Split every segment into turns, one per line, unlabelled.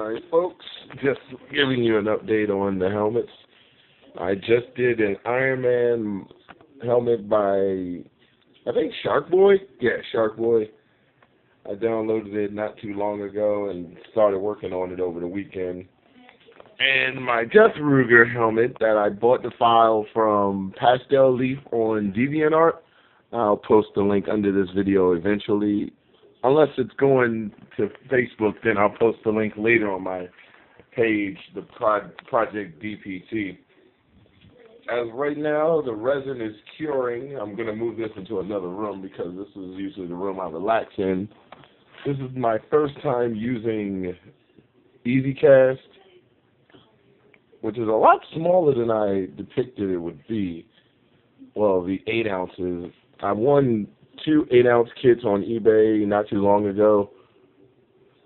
Alright folks, just giving you an update on the helmets. I just did an Iron Man helmet by, I think Shark Boy? Yeah, Shark Boy. I downloaded it not too long ago and started working on it over the weekend. And my Death Ruger helmet that I bought the file from Pastel Leaf on DeviantArt, I'll post the link under this video eventually. Unless it's going to Facebook, then I'll post the link later on my page, the Project DPT. As right now, the resin is curing. I'm going to move this into another room because this is usually the room I relax in. This is my first time using EasyCast, which is a lot smaller than I depicted it would be. Well, the 8 ounces. I won 2 8-ounce kits on eBay not too long ago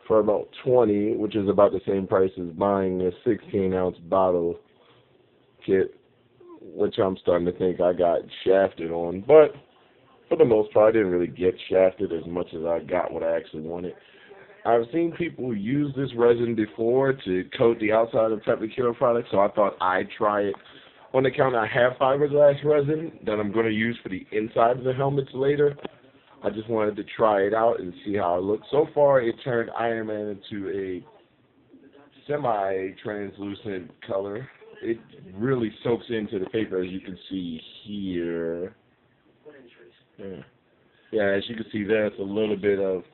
for about $20, which is about the same price as buying a 16-ounce bottle kit, which I'm starting to think I got shafted on. But for the most part, I didn't really get shafted as much as I got what I actually wanted. I've seen people use this resin before to coat the outside of Pepakura products, so I thought I'd try it. On account I have fiberglass resin that I'm going to use for the inside of the helmets later. I just wanted to try it out and see how it looks. So far, it turned Iron Man into a semi-translucent color. It really soaks into the paper, as you can see here. Yeah, as you can see there, it's a little bit of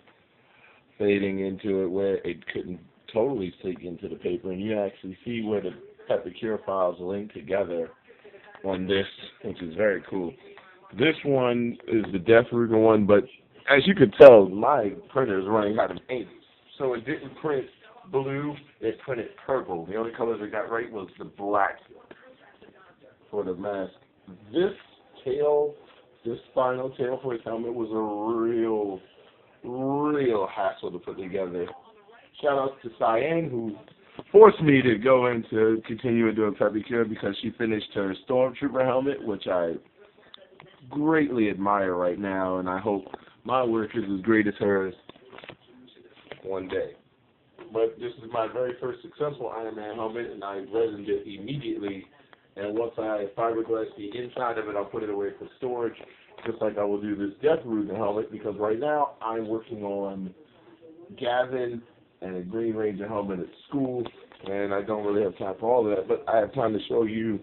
fading into it where it couldn't totally sink into the paper. And you actually see where the Pepakura files link together on this, which is very cool. This one is the Death Ruger one, but as you can tell, my printer is running out of ink. So it didn't print blue, it printed purple. The only colors it got right was the black for the mask. This final tail for his helmet was a real hassle to put together. Shout out to Cyan, who forced me to go into continuing doing Pepakura because she finished her Stormtrooper helmet, which I greatly admire right now, and I hope my work is as great as hers one day. But this is my very first successful Iron Man helmet, and I resined it immediately. And once I fiberglass the inside of it, I'll put it away for storage, just like I will do this Death Ruger helmet, because right now I'm working on Gavin and a Green Ranger helmet at school, and I don't really have time for all of that, but I have time to show you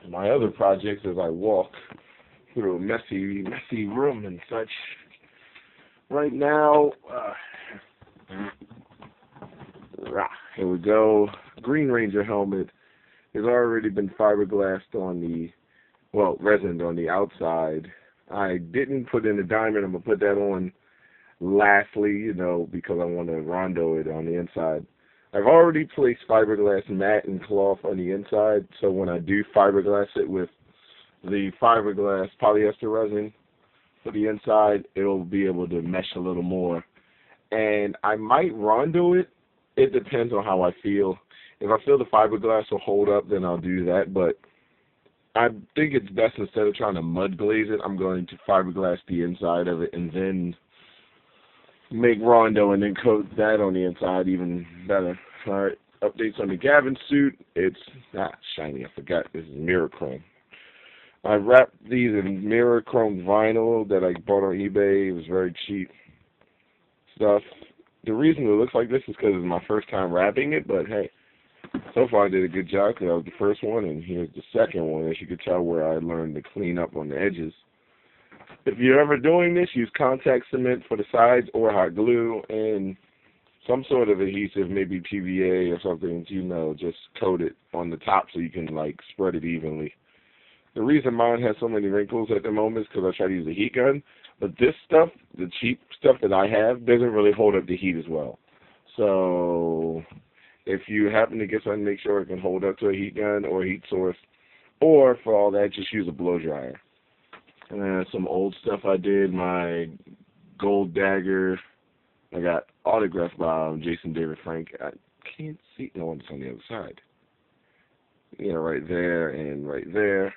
my other projects as I walk through a messy room and such. Right now, here we go. Green Ranger helmet has already been fiberglassed on the, well, resined on the outside. I didn't put in a diamond. I'm going to put that on lastly, because I want to rondo it on the inside. I've already placed fiberglass mat and cloth on the inside, so when I do fiberglass it with the fiberglass polyester resin for the inside, it'll be able to mesh a little more. And I might rondo it. It depends on how I feel. If I feel the fiberglass will hold up, then I'll do that, but I think it's best, instead of trying to mud glaze it, I'm going to fiberglass the inside of it and then make rondo and then coat that on the inside even better. Alright, updates on the Gavin suit. It's not shiny, I forgot. This is mirror chrome. I wrapped these in mirror chrome vinyl that I bought on eBay. It was very cheap stuff. The reason it looks like this is because it's my first time wrapping it, but hey, so far I did a good job because that was the first one, and here's the second one. As you can tell, where I learned to clean up on the edges. If you're ever doing this, use contact cement for the sides or hot glue and some sort of adhesive, maybe PVA or something, just coat it on the top so you can, spread it evenly. The reason mine has so many wrinkles at the moment is because I try to use a heat gun, but this stuff, the cheap stuff that I have, doesn't really hold up the heat as well. So if you happen to get something, make sure it can hold up to a heat gun or a heat source, or for all that, just use a blow dryer. And some old stuff I did, my gold dagger, I got autographed by Jason David Frank. I can't see, no one's on the other side. Yeah, right there and right there.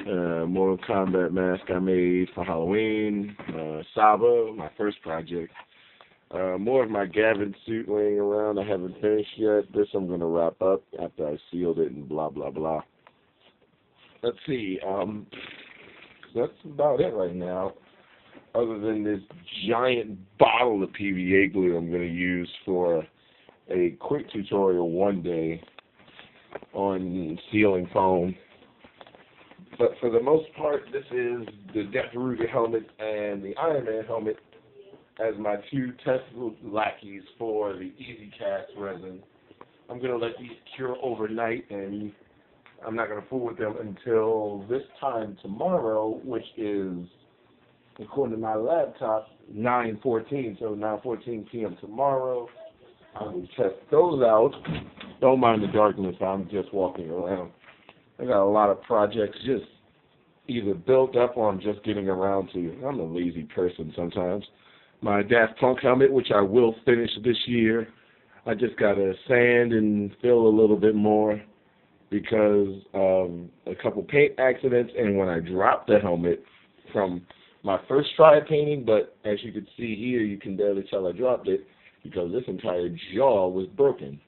Mortal Kombat mask I made for Halloween. Saba, my first project. More of my Gavin suit laying around. I haven't finished yet. This I'm going to wrap up after I sealed it and blah, blah, blah. Let's see. That's about it right now. Other than this giant bottle of PVA glue I'm going to use for a quick tutorial one day on sealing foam. But for the most part, this is the Death Ruger helmet and the Iron Man helmet as my two testable lackeys for the Easy Cast resin. I'm going to let these cure overnight, and I'm not going to fool with them until this time tomorrow, which is, according to my laptop, 9:14. So 9:14 p.m. tomorrow, I will test those out. Don't mind the darkness. I'm just walking around. I got a lot of projects just either built up or I'm just getting around to. I'm a lazy person sometimes. My Daft Punk helmet, which I will finish this year, I just got to sand and fill a little bit more because of a couple paint accidents, and when I dropped the helmet from my first try at painting, but as you can see here, you can barely tell I dropped it because this entire jaw was broken.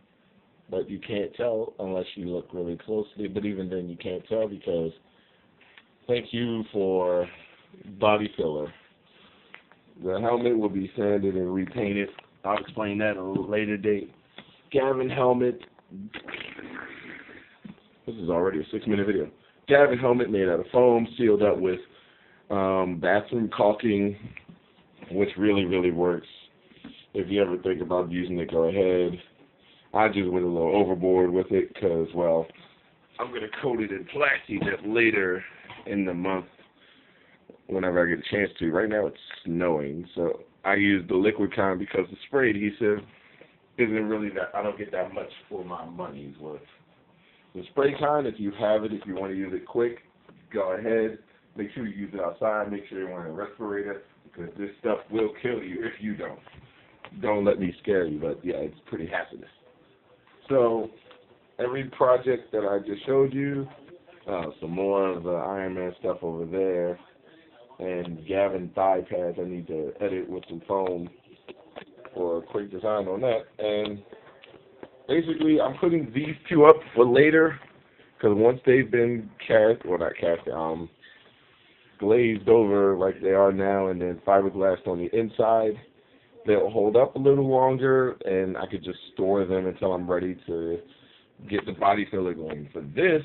But you can't tell unless you look really closely, but even then you can't tell because thank you for body filler. The helmet will be sanded and repainted. I'll explain that at a later date. Gavin helmet. This is already a 6-minute video. Gavin helmet made out of foam, sealed up with bathroom caulking, which really, really works. If you ever think about using it, go ahead. I just went a little overboard with it because, well, I'm going to coat it in Plasti Dip later in the month whenever I get a chance to. Right now it's snowing, so I use the liquid kind because the spray adhesive isn't really that, I don't get that much for my money's worth. The spray kind, if you have it, if you want to use it quick, go ahead. Make sure you use it outside. Make sure you're wearing a respirator because this stuff will kill you if you don't. Don't let me scare you, but yeah, it's pretty hazardous. So every project that I just showed you, some more of the Iron Man stuff over there, and Gavin thigh pads I need to edit with some foam for a quick design on that. And basically, I'm putting these two up for later because once they've been cast, well not cast, glazed over like they are now and then fiberglass on the inside, they'll hold up a little longer and I could just store them until I'm ready to get the body filler going. For this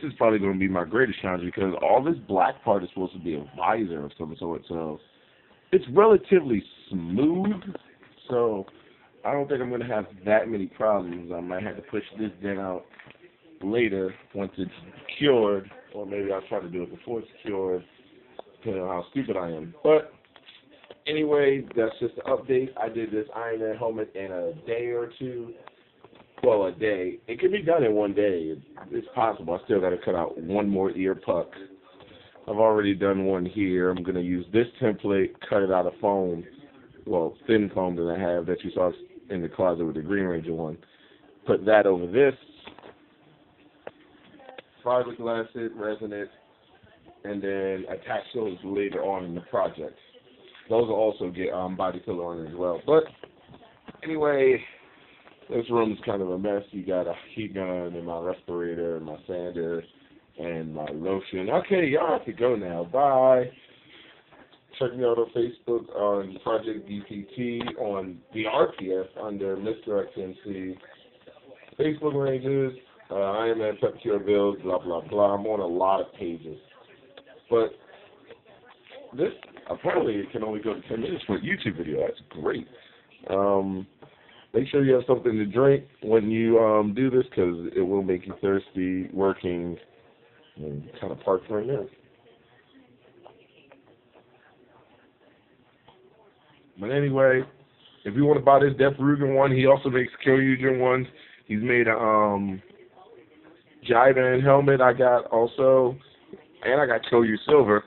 is probably going to be my greatest challenge because all this black part is supposed to be a visor of some sort, so it's relatively smooth, so I don't think I'm going to have that many problems. I might have to push this down later once it's cured, or maybe I'll try to do it before it's cured, depending on how stupid I am. But anyway, that's just an update. I did this Iron Man helmet in a day or two. Well, a day. It can be done in one day. It's possible. I still got to cut out one more ear puck. I've already done one here. I'm going to use this template, cut it out of foam, well, thin foam that I have that you saw in the closet with the Green Ranger one. Put that over this, fiberglass it, resin it, and then attach those later on in the project. Those will also get body filler on it as well. But anyway, this room is kind of a mess. You got a heat gun and my respirator and my sander and my lotion. Okay, y'all have to go now. Bye. Check me out on Facebook on Project DPT, on the RPF under Mr. XMC, Facebook Rangers, Iron Man Pep Cure Bills, blah, blah, blah. I'm on a lot of pages. But this, apparently, it can only go to 10 minutes for a YouTube video. That's great. Make sure you have something to drink when you do this because it will make you thirsty working and kind of parked right now. But anyway, if you want to buy this Death Ruger one, he also makes Kyoryugen ones. He's made a Jaiban helmet I got also, and I got Kyoryu Silver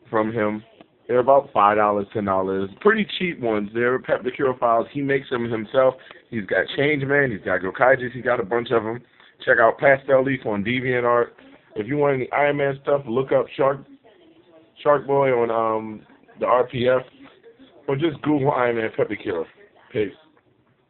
from him. They're about $5, $10. Pretty cheap ones. They're Pep the Cure files. He makes them himself. He's got Changeman. He's got Gokaijis. He's got a bunch of them. Check out Pastel Leaf on DeviantArt. If you want any Iron Man stuff, look up Shark Boy on the RPF. Or just Google Iron Man Pepper Killer. Peace.